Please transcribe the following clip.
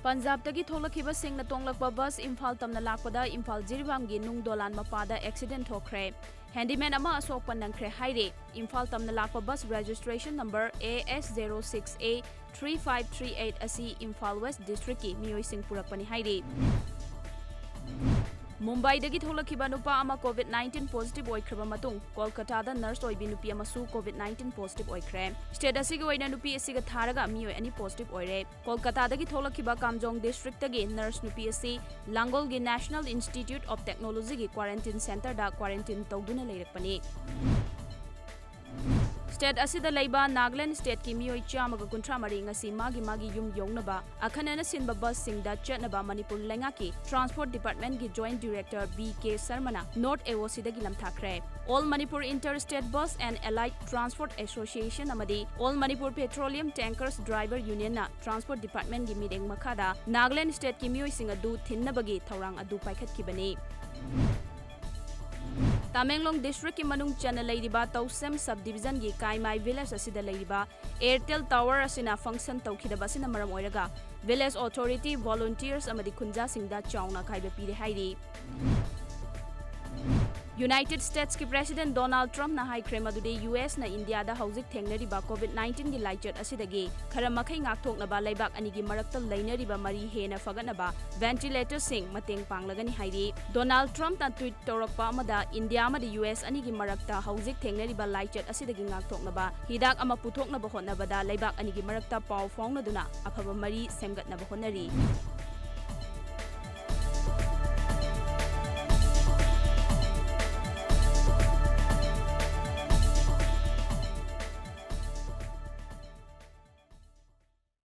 पंजाबदगी थोलखिबा सिंगना तोंगलकबा बस इम्फाल तमना लाकपदा Imphal जिरिबामगी नुंग दोलान मपादा accident थोखरे handyman अमा असोकपा नंखरे हाइरे इम्फाल तमना लाकपा बस रजिस्ट्रेशन नंबर AS06A 3538 असी इम्फाल वेस्ट डिस्ट्रिक्ट की मियोइसिंग पुरकपनी हाइरे मुंबई दगी थोलखिबा नुपा अमा कोविड-19 पॉजिटिव ओइख्रबा मतुंग कोलकाता नर्स ओइबी नुपी अमसु कोविड-19 पॉजिटिव ओइख्रे स्टेट असिगे ओइना नुपी असिगा थारगा मियोय अनि पॉजिटिव ओइरे कोलकाता दगी थोलखिबा कामजोंग डिस्ट्रिक्ट दगी नर्स नुपी असि लांगोल गी नेशनल इंस्टीट्यूट ऑफ टेक्नोलॉजी गी क्वारंटाइन सेंटर दा क्वारंटाइन तौदुना लेरकपनी स्टेट असिदा लैबा नागालैंड स्टेट की मियोय चामगा कुंथ्रा मरी ngasi मागी युम यौनबा अखनना सिनबा बस सिंगदा चटनबा मणिपुर लेंगा की ट्रांसपोर्ट डिपार्टमेंट की जॉइंट डायरेक्टर BK शर्मना नॉर्थ एओसी दगी लमथाखरे all Manipur inter state bus and allied transport association अमदी all Manipur petroleum tankers driver union ना ट्रांसपोर्ट डिपार्टमेंट की मीटिंग मखादा नागालैंड स्टेट की मियोय सिंग अदु थिन्नबगी थौरांग अदु पाइखतखिबनी तामेंगलोंग डिस्ट्रिक्ट की मनुंग चन लेरिबा तौसेम सब डिवीजन की काइमाई विलेज असिदा लेरिबा एयरटेल टावर असिना फंक्शन तौखिदबसिना मरम ओइरगा विलेज अथॉरिटी वॉलंटियर्स अमदी खुंजा सिंगदा चाउना खाइबे पीरे हाइरी यूनाइटेड स्टेट्स की प्रेसिडेंट डोनाल्ड ट्रम्प ना हाइख्रे मदुदे US ना इंडिया दा हौजिक थेंगनरिबा कोविड-19 की लाइचट असिदगी खरा मखै ngakthoknaba लेबाक अनि की मरक्ता लैनरिबा मरी हेना फगनबा वेंटिलेटर सिंग मतेंग पांगलगनी हाइरी डोनाल्ड ट्रम्प ना ट्वीट तौरकपा अमदा इंडिया मद US अनि की मरक्ता हौजिक थेंगनरिबा लाइचट असिदगी ngakthoknaba हिदाक अमा पुथोकनबा होनबदा लेबाक अनि की मरक्ता पाव फाउनदुना अफबा मरी सेमगतनबा होनरी